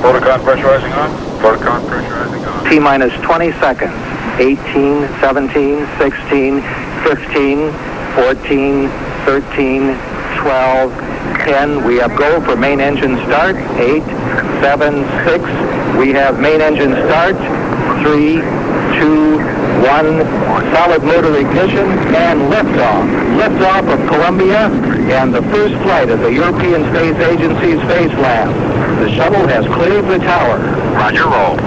Protocon pressurizing on. Protocon pressurizing on. T-minus 20 seconds. 18, 17, 16, 15, 14, 13, 12, 10. We have go for main engine start. 8, 7, 6. We have main engine start. 3, 2, 1. Solid motor ignition and liftoff. Liftoff of Columbia and the first flight of the European Space Agency's Space Lab. The shuttle has cleared the tower. Roger, roll.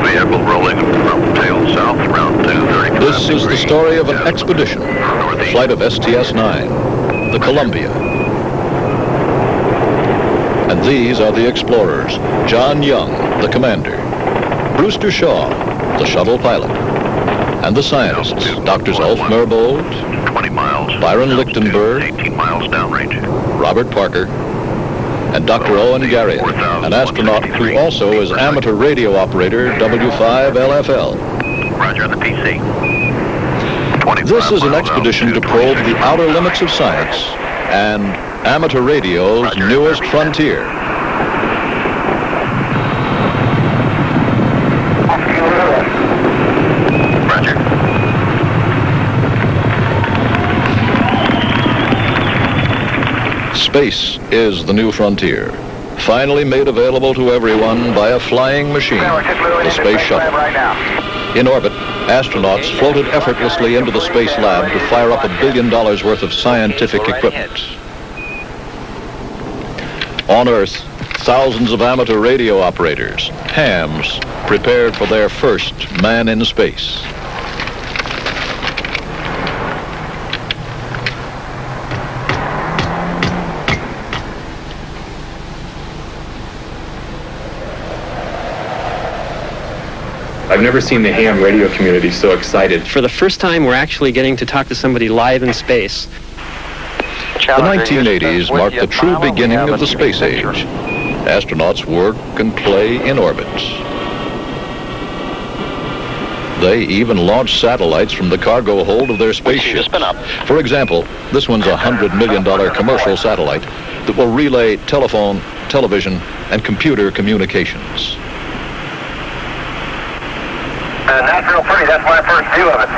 Vehicle rolling from tail south, round 2, 35 This is the story of an expedition, the flight of STS-9, the Columbia. And these are the explorers: John Young, the commander; Brewster Shaw, the shuttle pilot; and the scientists, Drs. Ulf Merbold, 20 miles, Byron Lichtenberg, 18 miles downrange, Robert Parker, and Dr. Owen Garriott, an astronaut who also is amateur radio operator W5LFL. Roger on the PC. This is an expedition to probe the outer limits of science and amateur radio's newest frontier. Roger. Space is the new frontier, finally made available to everyone by a flying machine, the Space Shuttle. In orbit, astronauts floated effortlessly into the Space Lab to fire up $1 billion worth of scientific equipment. On Earth, thousands of amateur radio operators, hams, prepared for their first man in space. I've never seen the ham radio community so excited. For the first time, we're actually getting to talk to somebody live in space. The 1980s marked the true beginning of the space age. Astronauts work and play in orbit. They even launch satellites from the cargo hold of their spaceship. For example, this one's a $100 million commercial satellite that will relay telephone, television, and computer communications. That's real pretty. That's my first view of it.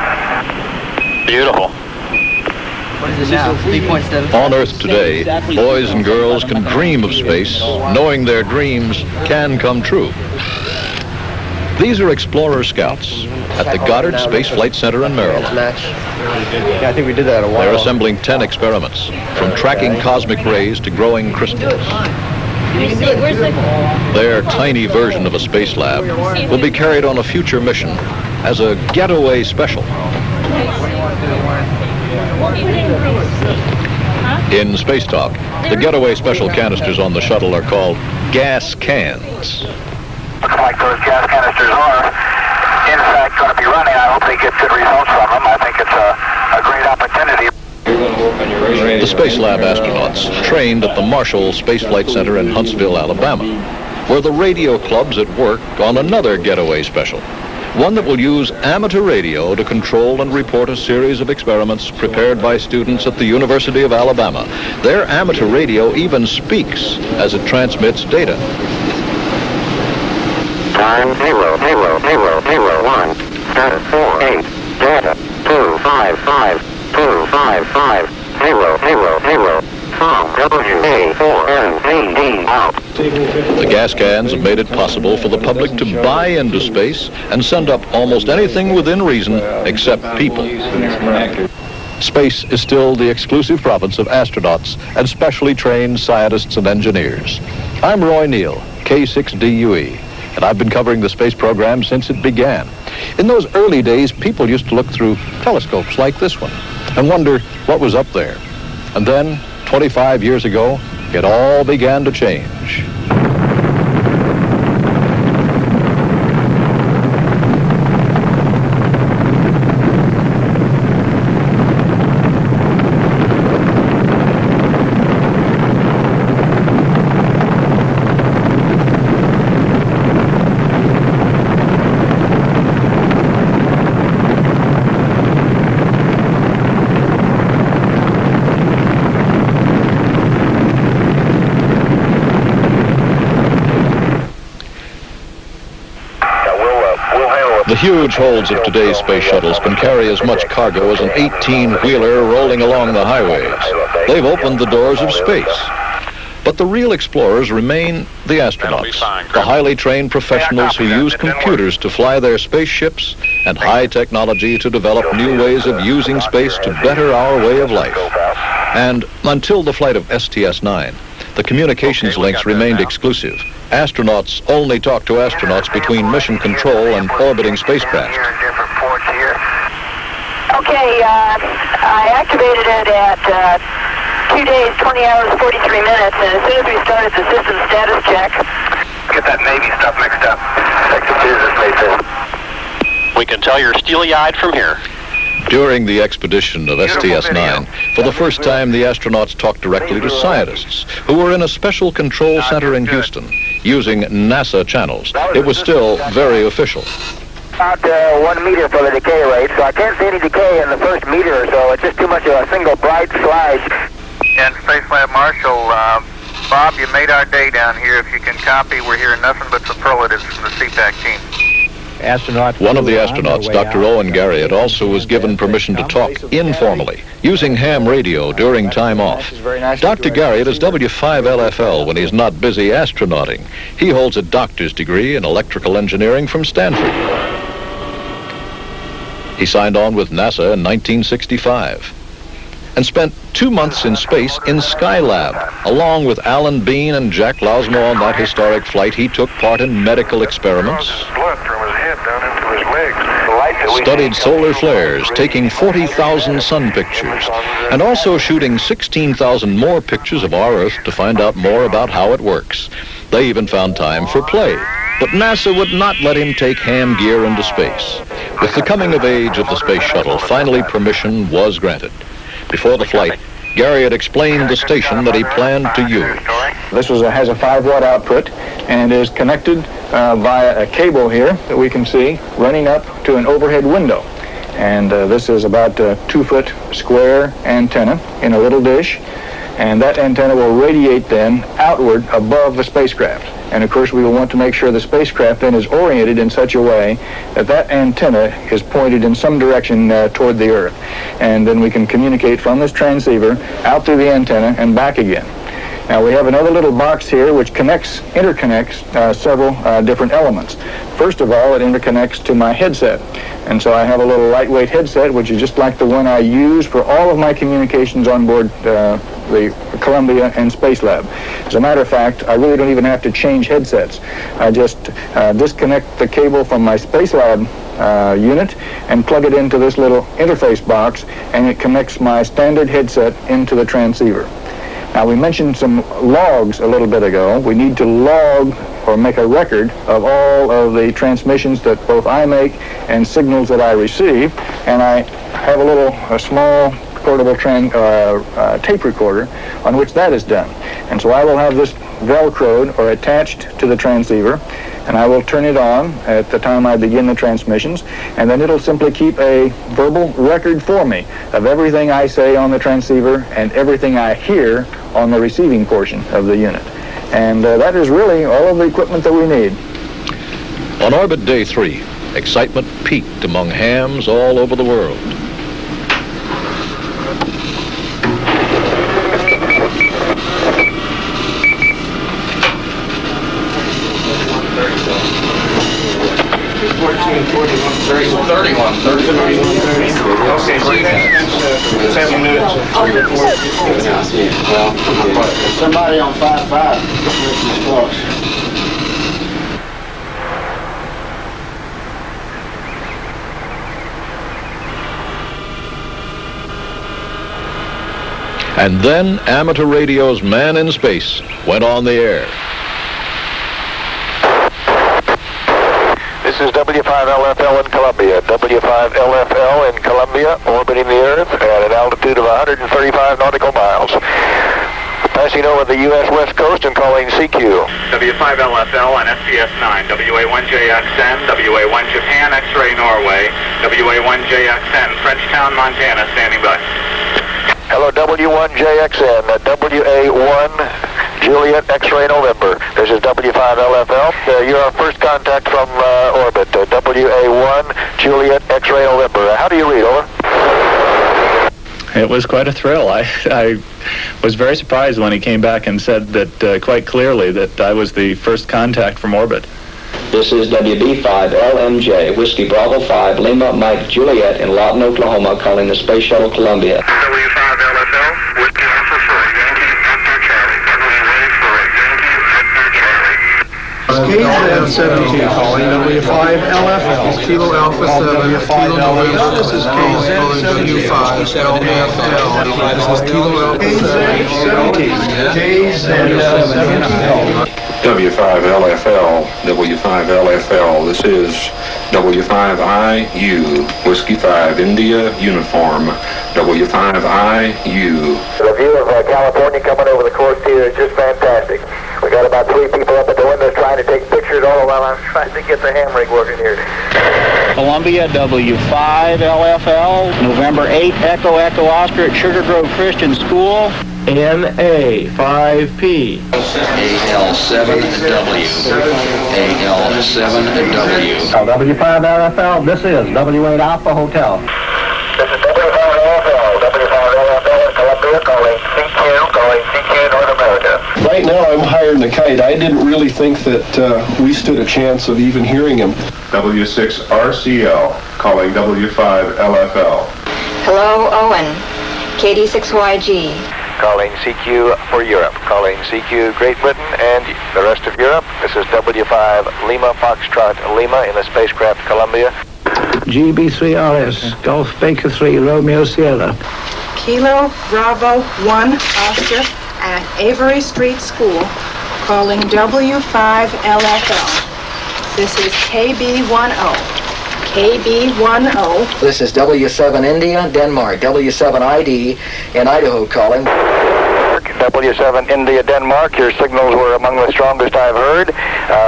Beautiful. What is it now? 3.7? On Earth today, boys and girls can dream of space, knowing their dreams can come true. These are Explorer Scouts at the Goddard Space Flight Center in Maryland. Yeah, I think we did that a while. They're assembling 10 experiments, from tracking cosmic rays to growing crystals. Their tiny version of a space lab will be carried on a future mission as a getaway special. In Space Talk, the getaway special canisters on the shuttle are called gas cans. Looks like those gas canisters are, in fact, going to be running. I hope they get good results from them. I think it's a great opportunity. The Space Lab astronauts trained at the Marshall Space Flight Center in Huntsville, Alabama, where the radio club's at work on another getaway special, one that will use amateur radio to control and report a series of experiments prepared by students at the University of Alabama. Their amateur radio even speaks as it transmits data. Time 00001. Status 48. Data 255. 255. 000. From WA4NAD out. The gas cans have made it possible for the public to buy into space and send up almost anything within reason except people. Space is still the exclusive province of astronauts and specially trained scientists and engineers. I'm Roy Neal, K6DUE, and I've been covering the space program since it began. In those early days, people used to look through telescopes like this one and wonder what was up there. And then, 25 years ago, it all began to change. The huge holds of today's space shuttles can carry as much cargo as an 18-wheeler rolling along the highways. They've opened the doors of space. But the real explorers remain the astronauts, the highly trained professionals who use computers to fly their spaceships and high technology to develop new ways of using space to better our way of life. And until the flight of STS-9, the communications links remained exclusive. Astronauts only talk to astronauts between mission control and orbiting spacecraft. Okay, I activated it at 2 days, 20 hours, 43 minutes, and as soon as we started the system status check. Get that Navy stuff mixed up. We can tell you're steely-eyed from here. During the expedition of STS-9, for the first time the astronauts talked directly to scientists who were in a special control center in Houston, using NASA channels. It was still very official. About 1 meter for the decay rate, so I can't see any decay in the first meter or so. It's just too much of a single bright flash. And Space Lab Marshal, Bob, you made our day down here. If you can copy, we're hearing nothing but superlatives from the CPAC team. One of the astronauts, Dr. Owen Garriott, also was given permission to talk informally, using ham radio during time off. Dr. Garriott is W5LFL when he's not busy astronauting. He holds a doctor's degree in electrical engineering from Stanford. He signed on with NASA in 1965 and spent 2 months in space in Skylab. Along with Alan Bean and Jack Losmo on that historic flight, he took part in medical experiments, studied solar flares, taking 40,000 sun pictures, and also shooting 16,000 more pictures of our Earth to find out more about how it works. They even found time for play. But NASA would not let him take ham gear into space. With the coming of age of the space shuttle, finally permission was granted. Before the flight, Garriott explained the station that he planned to use. This has a 5-watt output and is connected via a cable here that we can see running up to an overhead window. And this is about a 2-foot square antenna in a little dish. And that antenna will radiate then outward above the spacecraft. And of course we will want to make sure the spacecraft then is oriented in such a way that that antenna is pointed in some direction toward the Earth. And then we can communicate from this transceiver out through the antenna and back again. Now we have another little box here which interconnects several different elements. First of all, it interconnects to my headset. And so I have a little lightweight headset which is just like the one I use for all of my communications on board the Columbia and Space Lab. As a matter of fact, I really don't even have to change headsets. I just disconnect the cable from my Space Lab unit and plug it into this little interface box, and it connects my standard headset into the transceiver. Now, we mentioned some logs a little bit ago. We need to log or make a record of all of the transmissions that both I make and signals that I receive, and I have a small portable tape recorder on which that is done. And so I will have this velcroed or attached to the transceiver, and I will turn it on at the time I begin the transmissions, and then it'll simply keep a verbal record for me of everything I say on the transceiver and everything I hear on the receiving portion of the unit. And that is really all of the equipment that we need. On orbit day 3, excitement peaked among hams all over the world. Somebody on 5-5. And then Amateur Radio's Man in Space went on the air. This is W5LFL in Columbia. W5LFL in Columbia, orbiting the Earth at an altitude of 135 nautical miles. Passing over the U.S. West Coast and calling CQ. W5LFL on STS-9, WA1JXN, WA1 Japan, X-ray Norway, WA1JXN, Frenchtown, Montana, standing by. Hello, W1JXN, WA1 Juliet X-ray November. This is W5LFL. You're our first contact from orbit. WA1 Juliet X-ray November. How do you read, over? It was quite a thrill. I was very surprised when he came back and said that quite clearly that I was the first contact from orbit. This is WB5LMJ, Whiskey Bravo 5, Lima Mike Juliet in Lawton, Oklahoma, calling the Space Shuttle Columbia. W5LFL, Whiskey Alpha for Yankee Victor Charlie. Runway for Yankee Victor Charlie. KZ-17 calling W5LFL, Kilo Alpha 7, Kilo November. This is KZ-17, this is Kilo Alpha 7, KZ-17. W5LFL, W5LFL, this is W5IU, Whiskey 5, India, uniform, W5IU. The view of California coming over the coast here is just fantastic. We got about 3 people up at the windows trying to take pictures all while I'm trying to get the ham rig working here. Columbia W5LFL, November 8, Echo Echo Oscar at Sugar Grove Christian School. NA5P. AL7W. AL7W. W5LFL, this is W8 Alpha Hotel. This is W5LFL, W5LFL in Columbia, calling CQ North America. Right now I'm higher than a kite. I didn't really think that we stood a chance of even hearing him. W6RCL, calling W5LFL. Hello, Owen. KD6YG. Calling CQ for Europe. Calling CQ Great Britain and the rest of Europe. This is W5 Lima Foxtrot Lima in the spacecraft Columbia. GB3RS, Golf Baker 3, Romeo Sierra. Kilo Bravo 1 Oscar at Avery Street School, calling W5LFL. This is KB10. KB10. This is W7 India, Denmark. W7ID in Idaho calling. W7 India, Denmark. Your signals were among the strongest I've heard,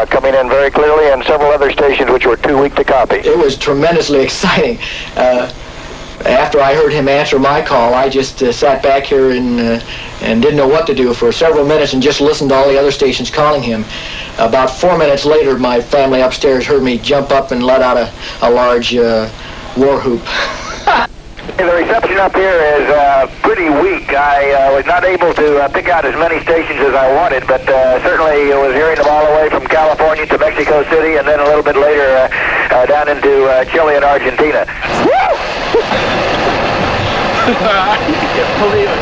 coming in very clearly, and several other stations which were too weak to copy. It was tremendously exciting. After I heard him answer my call, I just sat back here and didn't know what to do for several minutes and just listened to all the other stations calling him. About 4 minutes later, my family upstairs heard me jump up and let out a large war whoop. The reception up here is pretty weak. I was not able to pick out as many stations as I wanted, but certainly I was hearing them all the way from California to Mexico City, and then a little bit later down into Chile and Argentina. Can't believe it.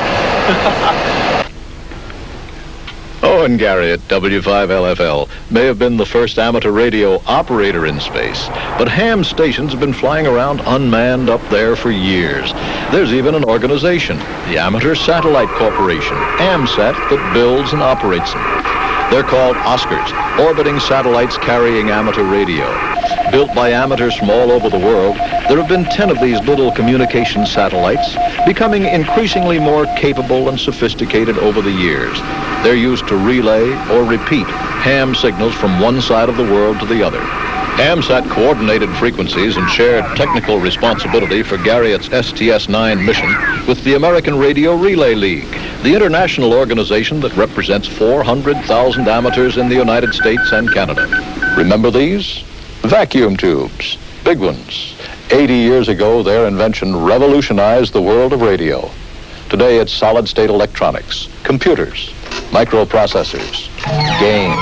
Owen Garriott, W5LFL, may have been the first amateur radio operator in space, but ham stations have been flying around unmanned up there for years. There's even an organization, the Amateur Satellite Corporation, AMSAT, that builds and operates them. They're called Oscars, orbiting satellites carrying amateur radio. Built by amateurs from all over the world, there have been 10 of these little communication satellites, becoming increasingly more capable and sophisticated over the years. They're used to relay or repeat ham signals from one side of the world to the other. AMSAT coordinated frequencies and shared technical responsibility for Garriott's STS-9 mission with the American Radio Relay League, the international organization that represents 400,000 amateurs in the United States and Canada. Remember these? Vacuum tubes, big ones. 80 years ago, their invention revolutionized the world of radio. Today, it's solid-state electronics, computers, microprocessors, games.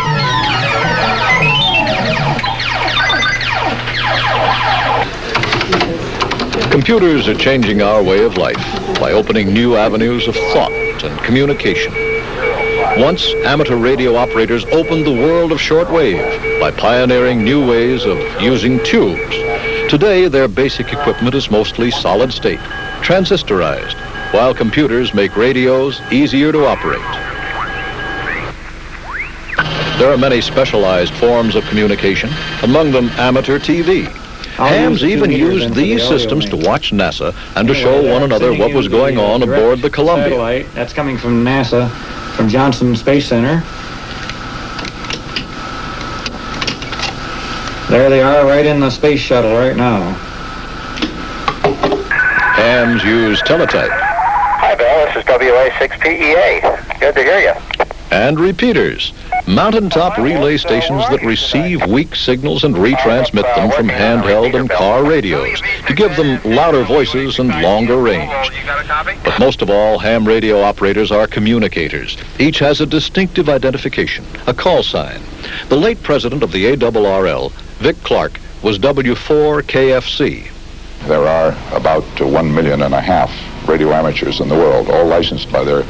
Computers are changing our way of life by opening new avenues of thought and communication. Once, amateur radio operators opened the world of shortwave by pioneering new ways of using tubes. Today, their basic equipment is mostly solid-state, transistorized, while computers make radios easier to operate. There are many specialized forms of communication, among them amateur TV. Hams even used these systems to watch NASA and to show one another what was going on aboard the Columbia. Satellite. That's coming from NASA, from Johnson Space Center. There they are, right in the space shuttle right now. Hams use teletype. Hi, Bill. This is WA6PEA. Good to hear you. And repeaters, mountaintop relay stations that receive weak signals and retransmit them from handheld and car radios to give them louder voices and longer range. But most of all, ham radio operators are communicators. Each has a distinctive identification, a call sign. The late president of the ARRL, Vic Clark, was W4KFC. There are about 1.5 million radio amateurs in the world, all licensed by their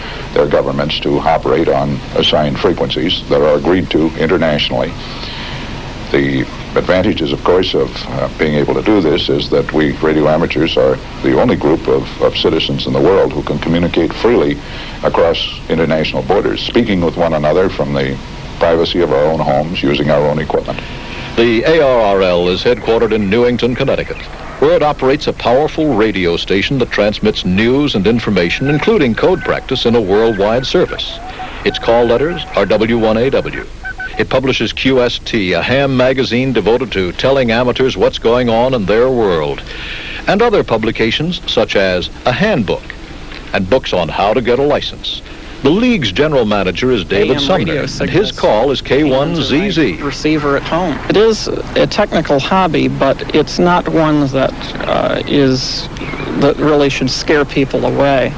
governments to operate on assigned frequencies that are agreed to internationally. The advantages, of course, of being able to do this is that we radio amateurs are the only group of citizens in the world who can communicate freely across international borders, speaking with one another from the privacy of our own homes using our own equipment. The ARRL is headquartered in Newington, Connecticut, where it operates a powerful radio station that transmits news and information, including code practice, in a worldwide service. Its call letters are W1AW. It publishes QST, a ham magazine devoted to telling amateurs what's going on in their world, and other publications such as a handbook and books on how to get a license. The league's general manager is David Sumner, and his call is K1ZZ. Receiver at home. It is a technical hobby, but it's not one that that really should scare people away.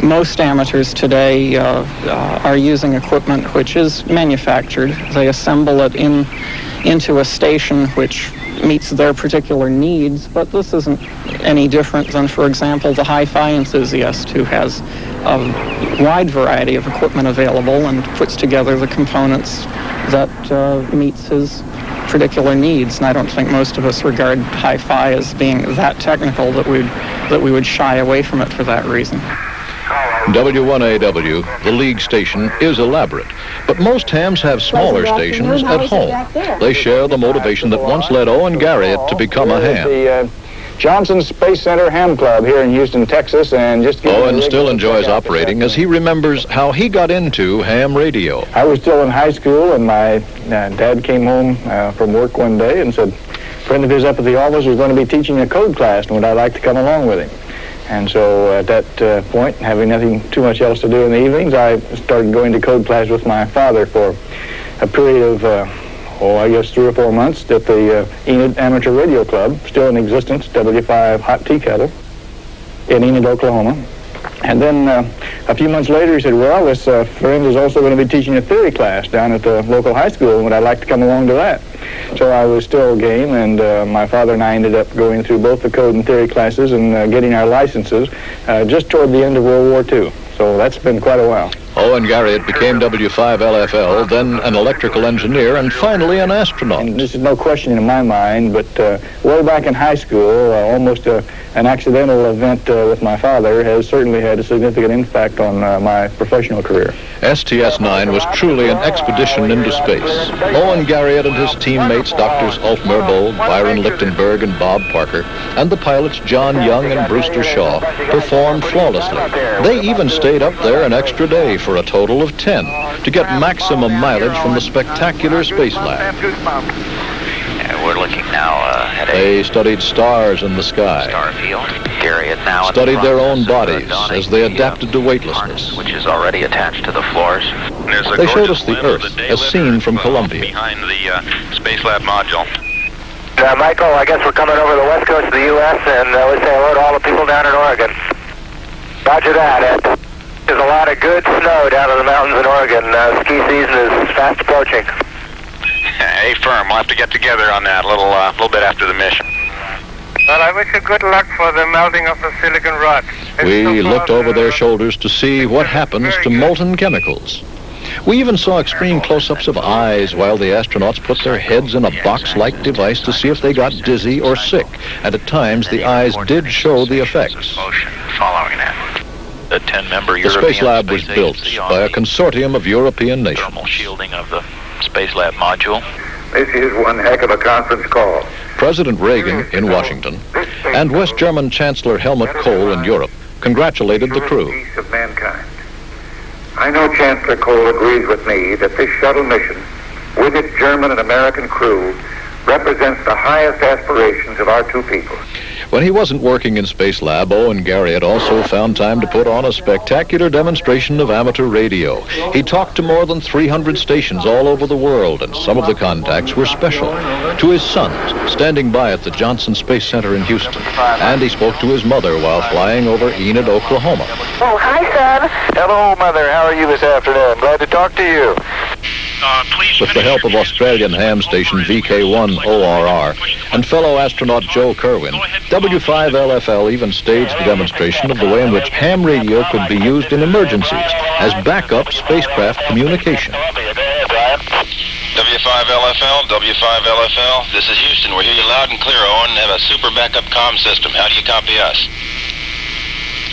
Most amateurs today are using equipment which is manufactured. They assemble it into a station which meets their particular needs, but this isn't any different than, for example, the hi-fi enthusiast who has a wide variety of equipment available and puts together the components that meets his particular needs. And I don't think most of us regard hi-fi as being that technical that we would shy away from it for that reason. W1AW, the league station, is elaborate, but most hams have smaller stations at home. They share the motivation that once led Owen Garriott to become a ham. The Johnson Space Center Ham Club here in Houston, Texas, and just Owen still enjoys operating as he remembers how he got into ham radio. I was still in high school, and my dad came home from work one day and said, a friend of his up at the office was going to be teaching a code class, and would I like to come along with him? And so at that point, having nothing too much else to do in the evenings, I started going to code class with my father for a period of, I guess 3 or 4 months at the Enid Amateur Radio Club, still in existence, W5 Hot Tea Kettle, in Enid, Oklahoma. And then a few months later, he said, well, this friend is also going to be teaching a theory class down at the local high school, and would I like to come along to that? So I was still game, and my father and I ended up going through both the code and theory classes and getting our licenses just toward the end of World War II. So that's been quite a while. Owen Garriott became W5LFL, then an electrical engineer, and finally an astronaut. And this is no question in my mind, but way back in high school, almost an accidental event with my father has certainly had a significant impact on my professional career. STS-9 was truly an expedition into space. Owen Garriott and his teammates, Drs. Ulf Merbold, Byron Lichtenberg, and Bob Parker, and the pilots John Young and Brewster Shaw, performed flawlessly. They even stayed up there an extra day for a total of 10 to get maximum mileage from the spectacular space lab. We're looking now at They studied stars in the sky, star field. Garriott now studied their own bodies as they adapted to weightlessness. Which is already attached to the floors. They showed us the Earth as seen from Columbia. Behind the Space Lab module. Michael, I guess we're coming over the west coast of the U.S., and we say hello to all the people down in Oregon. Roger that. There's a lot of good snow down in the mountains in Oregon. Ski season is fast approaching. Hey, firm, we'll have to get together on that a little bit after the mission. Well, I wish you good luck for the melting of the silicon rod. We looked over their shoulders to see what happens to molten chemicals. We even saw extreme close-ups of eyes while the astronauts put their heads in a box-like device to see if they got dizzy or sick, and at times the eyes did show the effects. Following that. The 10-member The Space Lab was built by a consortium of European nations. Thermal shielding of the Space Lab module. This is one heck of a conference call. President Reagan in Washington and West German Chancellor Helmut Kohl in Europe congratulated the crew. Peace of mankind. I know Chancellor Kohl agrees with me that this shuttle mission, with its German and American crew, represents the highest aspirations of our two people. When he wasn't working in Space Lab, Owen Garriott also found time to put on a spectacular demonstration of amateur radio. He talked to more than 300 stations all over the world, and some of the contacts were special. To his sons, standing by at the Johnson Space Center in Houston, and he spoke to his mother while flying over Enid, Oklahoma. Oh, hi, son. Hello, Mother. How are you this afternoon? Glad to talk to you. With the help of Australian ham station VK1 ORR and fellow astronaut Joe Kerwin, W5LFL even staged a demonstration of the way in which ham radio could be used in emergencies as backup spacecraft communication. W5LFL, W5LFL, this is Houston. We hear you loud and clear, Owen, and have a super backup comm system. How do you copy us?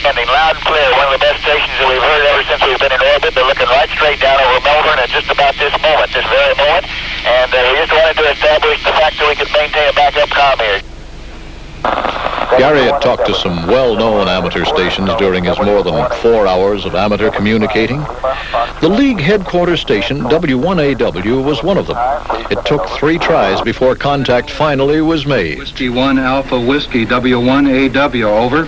Standing loud and clear, one of the best stations that we've heard ever since we've been in orbit. They're looking right straight down over Melbourne at just about this moment, this very moment. And we just wanted to establish the fact that we could maintain a backup comm here. Garriott talked to some well-known amateur stations during his more than 4 hours of amateur communicating. The League headquarters station, W1AW, was one of them. It took 3 tries before contact finally was made. Whiskey 1 Alpha Whiskey, W1AW, over.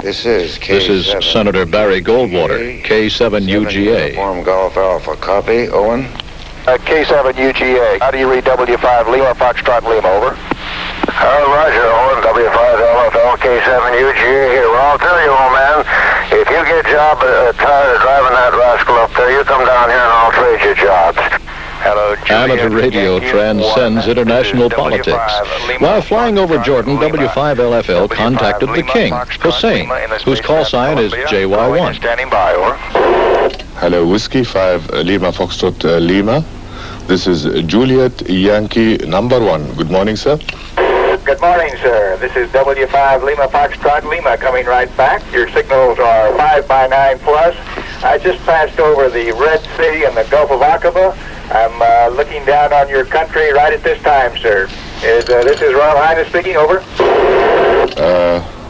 This is Senator Barry Goldwater, K7UGA. Uniform Golf Alpha, copy, Owen. K7UGA. How do you read W5 Lima, Foxtrot Lima, over? Roger, Owen, W5LFL, K7UGA here. Well, I'll tell you, old man, if you get tired of driving that rascal up there, you come down here and I'll trade you jobs. Hello, Amateur radio transcends international politics. While flying over Jordan, W5LFL contacted the king, Hussein, whose call sign is JY1. Standing by, over. Hello, Whiskey 5 Lima Foxtrot Lima. This is Juliet Yankee number 1. Good morning, sir. Good morning, sir. This is W5 Lima Foxtrot Lima coming right back. Your signals are 5x9 plus. I just passed over the Red Sea and the Gulf of Aqaba. I'm looking down on your country right at this time, sir. This is Royal Highness speaking, over.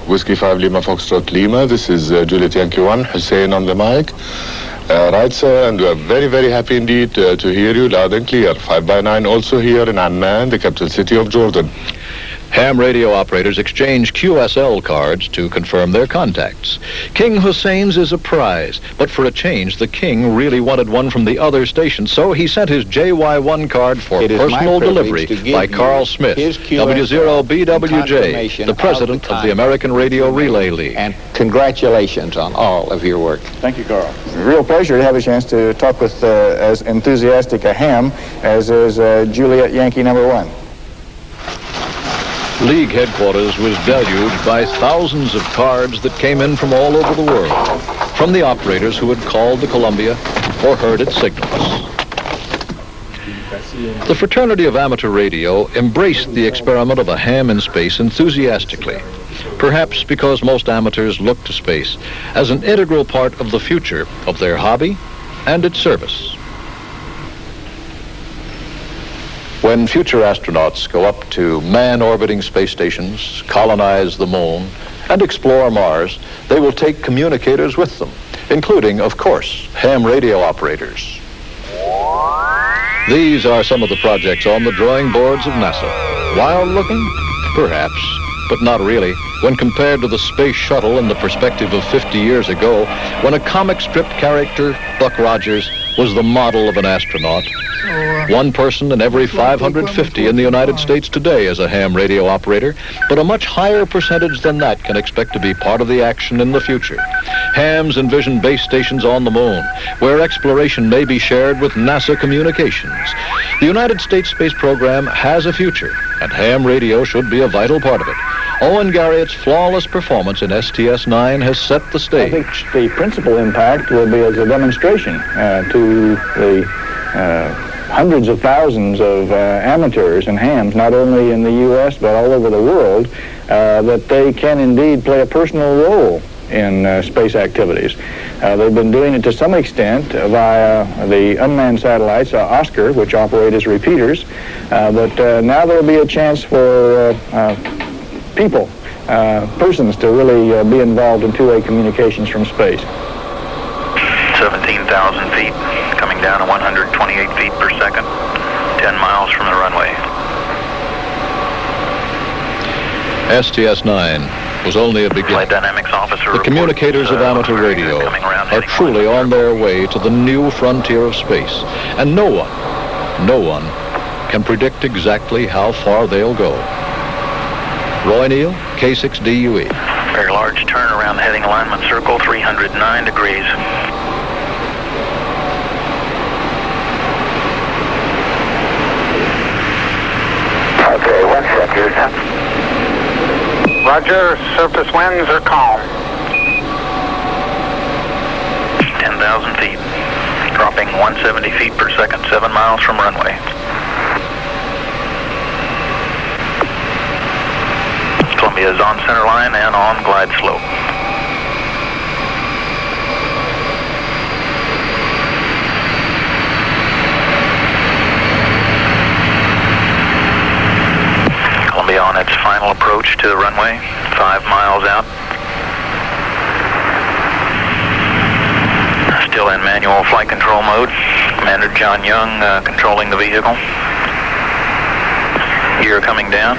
Whiskey 5 Lima Foxtrot Lima. This is Juliet Yankee 1, Hussein on the mic. Right, sir, and we are very, very happy indeed to hear you loud and clear. 5x9 also here in Amman, the capital city of Jordan. Ham radio operators exchange QSL cards to confirm their contacts. King Hussein's is a prize, but for a change, the king really wanted one from the other station, so he sent his JY1 card for personal delivery by Carl Smith, W0BWJ, the president of the American Radio Relay League. And congratulations on all of your work. Thank you, Carl. It's a real pleasure to have a chance to talk with as enthusiastic a ham as is Juliet Yankee number 1. League headquarters was deluged by thousands of cards that came in from all over the world, from the operators who had called the Columbia or heard its signals. The fraternity of amateur radio embraced the experiment of a ham in space enthusiastically, perhaps because most amateurs look to space as an integral part of the future of their hobby and its service. When future astronauts go up to man-orbiting space stations, colonize the moon, and explore Mars, they will take communicators with them, including, of course, ham radio operators. These are some of the projects on the drawing boards of NASA. Wild looking? Perhaps, but not really, when compared to the Space Shuttle in the perspective of 50 years ago, when a comic strip character, Buck Rogers, was the model of an astronaut. One person in every 550 in the United States today is a ham radio operator, but a much higher percentage than that can expect to be part of the action in the future. Hams envision base stations on the moon, where exploration may be shared with NASA communications. The United States space program has a future, and ham radio should be a vital part of it. Owen Garriott's flawless performance in STS-9 has set the stage. I think the principal impact will be as a demonstration to the hundreds of thousands of amateurs and hams, not only in the U.S. but all over the world, that they can indeed play a personal role in space activities. They've been doing it to some extent via the unmanned satellites, Oscar, which operate as repeaters, but now there'll be a chance for people, persons to really be involved in two-way communications from space. 17,000 feet, coming coming down at 128 feet per second, 10 miles from the runway. STS-9 was only a beginning. Flight Dynamics Officer The communicators of amateur radio are truly on their way to the new frontier of space, and no one can predict exactly how far they'll go. Roy Neal, K6DUE. Very large turn around the heading alignment circle, 309 degrees. Okay, one set, Houston. Roger, surface winds are calm. 10,000 feet, dropping 170 feet per second, 7 miles from runway. Columbia is on center line and on glide slope. Columbia on its final approach to the runway, 5 miles out. Still in manual flight control mode. Commander John Young controlling the vehicle. Gear coming down.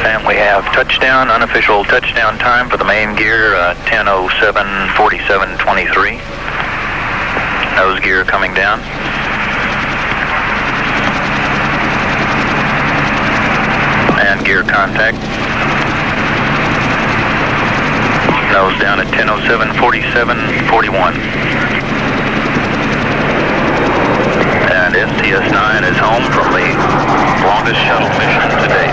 And we have touchdown, unofficial touchdown time for the main gear, 10:07:47:23. Nose gear coming down. And gear contact. Nose down at 10:07:47:41. And STS-9 is home from the longest shuttle mission to date.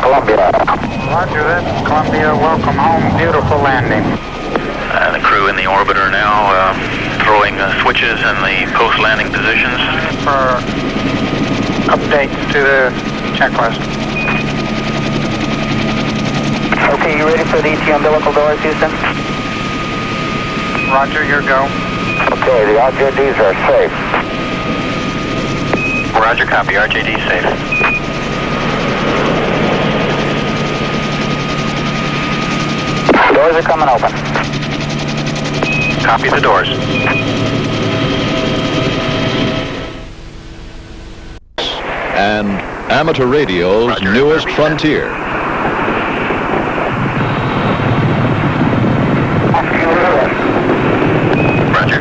Columbia. Roger that, Columbia. Welcome home. Beautiful landing. The crew in the orbiter now throwing switches in the post-landing positions. For updates to the checklist. Okay, you ready for the ET umbilical doors, Houston? Roger, your go. Okay, the RJDs are safe. Roger, copy. RJD safe. Doors are coming open. Copy the doors. And amateur radio's newest frontier. Roger.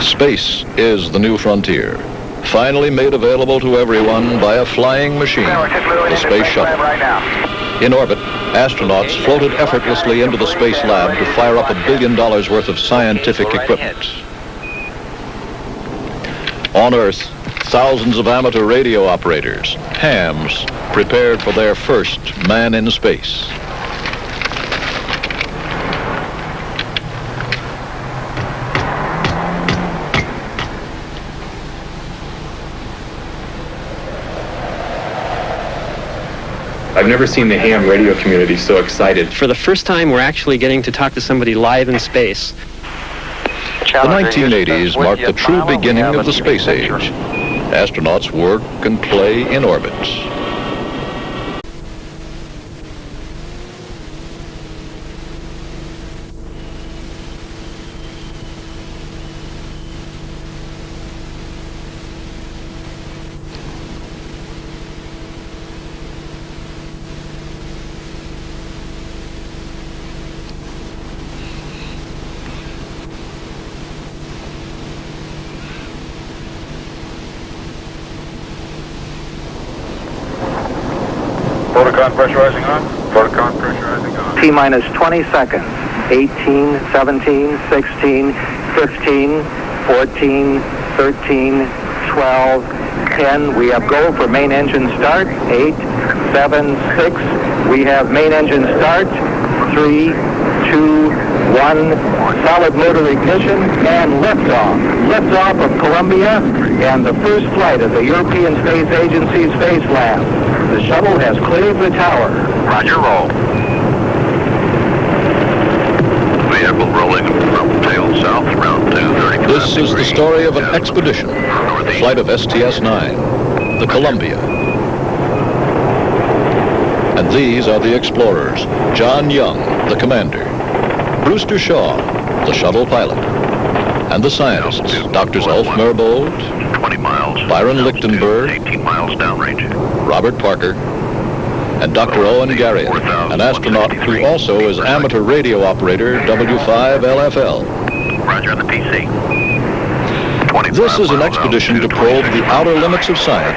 Space is the new frontier. Finally made available to everyone by a flying machine, the Space Shuttle. In orbit, astronauts floated effortlessly into the space lab to fire up $1 billion worth of scientific equipment. On Earth, thousands of amateur radio operators, hams, prepared for their first man in space. I've never seen the ham radio community so excited. For the first time, we're actually getting to talk to somebody live in space. The 1980s marked the true beginning of the space age. Astronauts work and play in orbit. Protocon pressurizing on. Protocon pressurizing on. T-minus 20 seconds. 18, 17, 16, 15, 14, 13, 12, 10. We have go for main engine start. 8, 7, 6. We have main engine start. 3, 2, 1. Solid motor ignition and liftoff. Liftoff of Columbia and the first flight of the European Space Agency's Space Lab. The shuttle has cleared the tower. Roger, roll. Vehicle rolling from tail south, round 235. This is the story of an expedition, the flight of STS-9, the Columbia. And these are the explorers: John Young, the commander; Brewster Shaw, the shuttle pilot; and the scientists, Drs. Ulf Merbold, 20 miles, Byron Lichtenberg, 18 miles downrange, Robert Parker, and Dr. Owen Garriott, an astronaut who also is amateur radio operator W5LFL. Roger on the PC. This is an expedition to probe the outer limits of science.